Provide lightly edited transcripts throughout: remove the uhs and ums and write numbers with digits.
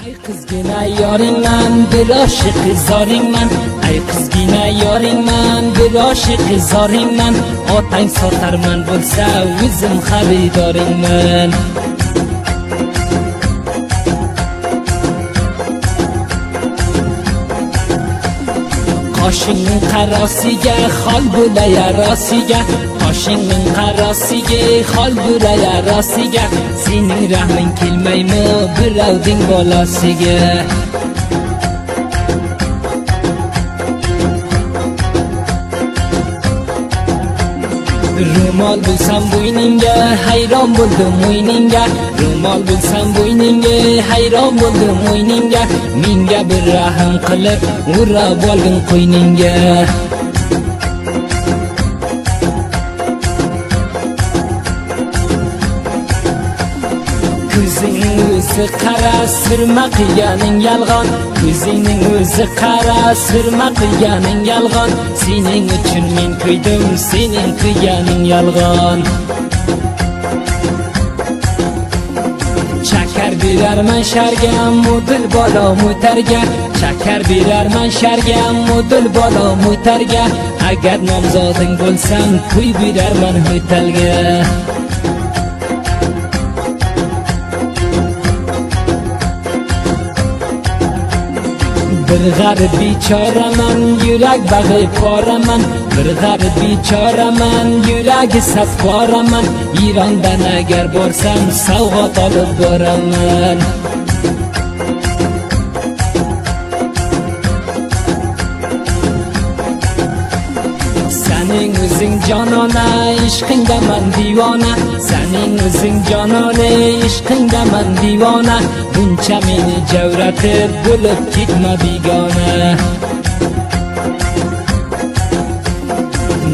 Ay qizgina yoringman, bir oshiq zoringman. Ay qizgina yoringman, bir oshiq zoringman. Otang sotarman bo'lsa, o'zim xaridoringman. Qoshingning qarosiga xol bo'lay rosiga, qoshingning qarosiga xol bo'lay rosiga. Sening rahming kelmaymi birovning bolasiga? Rumol bo'lsam bo'yningga, hayron bo'ldim o'yningga. Rumol bo'lsam bo'yningga, hayron bo'ldim o'yningga. Menga bir rahm qilib, o'rab olgin qo'yningga. Ko'zingning o'zi qara, sirma qilganing yolg'on. Ko'zingning o'zi qara, sirma qilganing yolg'on. Sening uchun men kuydim, sening qilganing yolg'on. Chakar berarman sharga, mudil bola mutarga. Chakar berarman sharga, mudil bola mutarga. Agar nomzoding bo'lsam, kuy berarman ho'talga. Bir g'arib bechoraman, yurak bag'i poraman. Bir g'arib bechoraman, yuragi saf poraman. Irondan agar borsam, sovg'at olib boraman. Sening o'zing jonona, ishqingdaman divona. Sening o'zing jonona, ishqingdaman divona. Buncha meni javratib, bo'lib ketma begona.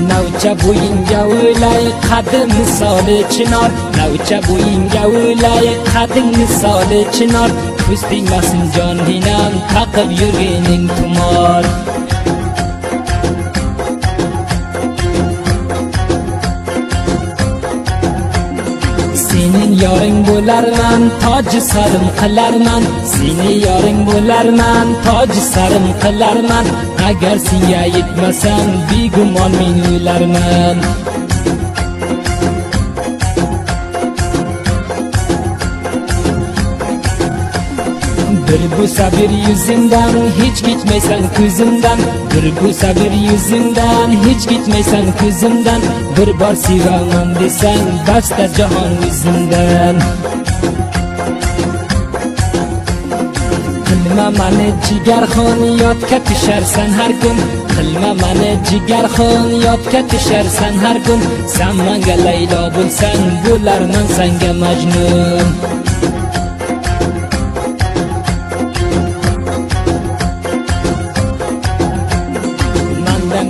Navcha bo'yinga o'ylay, qadim misoli chinor. Navcha bo'yinga o'ylay, qadim misoli chinor. Ko'z tegmasin jon dinam, taqib yurganing tumor. Sening yoring bo'larman, toj sarim qilarman. Seni yoring bo'larman, toj sarim qilarman. Agar senga yetmasam, begumon men o'larman. Bir bu sabir yuzingdan, hech ketmaysan ko'zimdan. Bir bu sabir yuzingdan, hech ketmaysan ko'zimdan. Bir bor sevaman desang, basta jahon o'zingdan. Qilma mani jigarxon, yodga tusharsan har kun. Qilma mani jigarxon, yodga tusharsan har kun. Sen menga Laylo bo'lsang, bo'larman senga Majnun.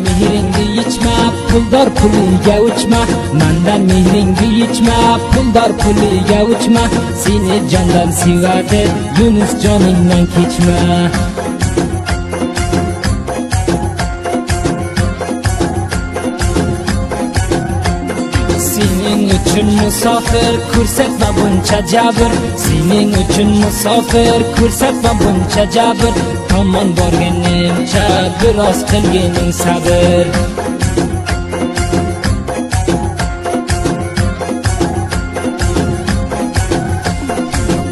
Mehringni ichma, puldor puliga uchma. Mendan mehringni ichma, puldor puliga uchma. Seni jondan sevadi, Yunus joningdan kechma. Sening uchun musofir, ko'rsatma buncha jabr. Sening uchun musofir, ko'rsatma buncha jabr. Tomon borganimcha, biroz qilganing sabr.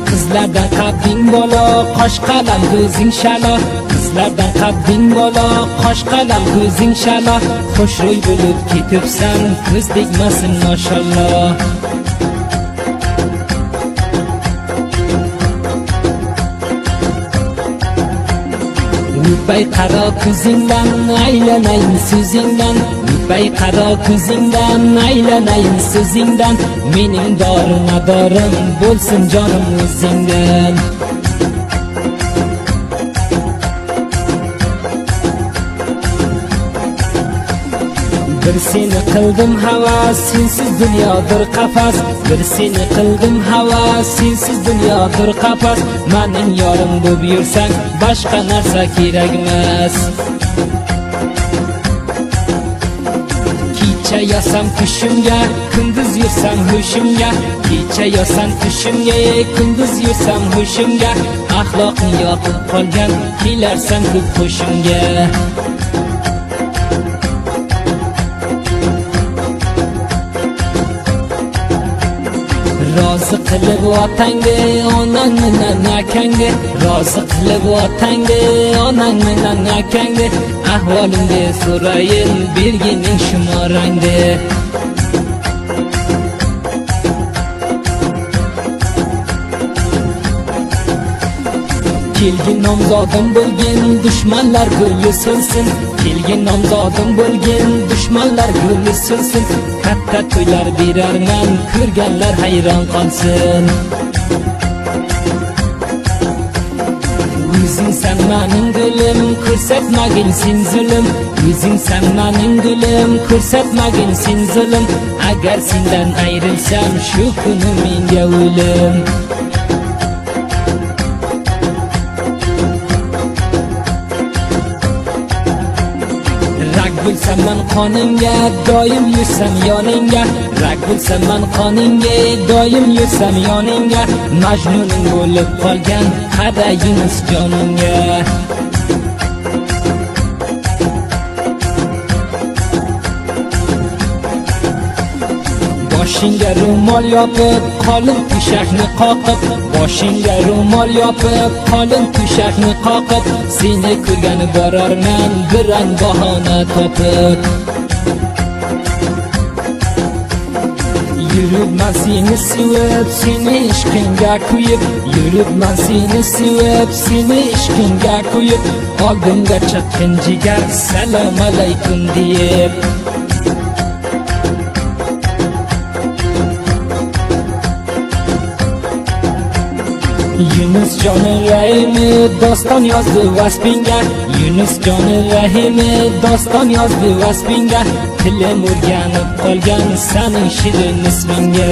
Qizlardan qadding bola, qosh qalam ko'zing shalo. Qizlardan qadding bola, qosh qalam ko'zing shalo. Xushro'y bo'lib ketibsan, ko'z tegmasin mashallah. Lübbay qaro ko'zingdan, aylanayin so'zingdan. Lübbay qaro ko'zingdan, aylanayin so'zingdan. Mening dorim bo'lsin jonim o'zingdan. Bir seni qildim havas, sensiz dunyodir qafas. Bir seni qildim havas, sensiz dunyodir qafas. Mening yorim bo'lib yursang, boshqa narsa kerak emas. Kecha yasam tushimga, kunduz yursam hushimga. Kecha yasam tushimga, kunduz yursam hushimga. axloqni yoqib qolgan, kelarsan ko'p qo'shimga. Rozi qilib otangga, onang bilan akangga, rozi qilib otangga, onang bilan akangga, ahvolingni so'rayin, bergining shumorangni. Kelgin nomzodim bo'lgin, dushmanlar guli so'lsin. Kelgin nomzodim bo'lgin, dushmanlar guli so'lsin. Katta to'ylar berarman, ko'rganlar hayron qolsin. O'zingsan mening gulim, ko'rsatmagin sen zulm. O'zingsan mening gulim, ko'rsatmagin sen zulm. Agar sendan ayrilsam, shu kuni menga o'lim. Rak bo'lsam men qoningga, doim yursam yoningga. Rak bo'lsam men qoningga, doim yursam yoningga. Majnuning bo'lib qolgan, qara Yunus joningga. Boshingga ro'mol yopib, qolin tushakni qoqib. Boshingga ro'mol yopib, qolin tushakni qoqib. Seni ko'rgani borarman, birang bahona topib. Yuribman seni sevib, seni ishqingga kuyib. Yuribman seni sevib, seni ishqingga kuyib. Oldimga chiqqin jigar, salom alaykum deb. Yunus joni Rahimi doston yozdi vasbinga. Yunus joni Rahimi doston yozdi vasbinga. Tilim o'rganib qolgan sening shirin ismingga.